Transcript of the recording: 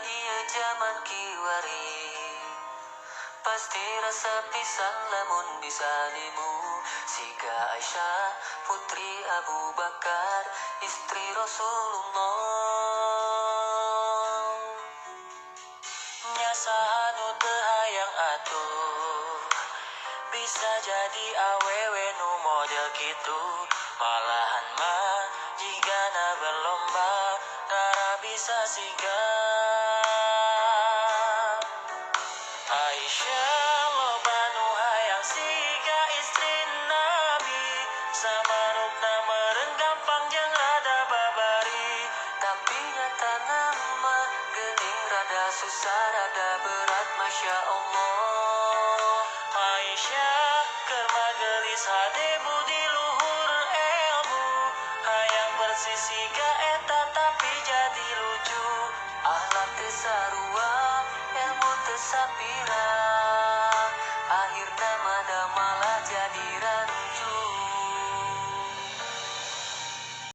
ieu zaman kiwari. Pasti rasa pisan lamun bisa nimu. Siga Aisyah putri Abu Bakar, istri Rasulullah. Nyasa anu teu hayang atuh, bisa jadi awewe nu model kitu. Malahan mah jigana berlomba tara bisa sigap. Aisyah loba nu hayang siga istri Nabi, samarukna meureun gampang jeung rada babari. Tapi nyata nama geuning rada susah rada berat Masya Allah. Aisyah keur magelis hade budi luhur ilmu, hayang bersih siga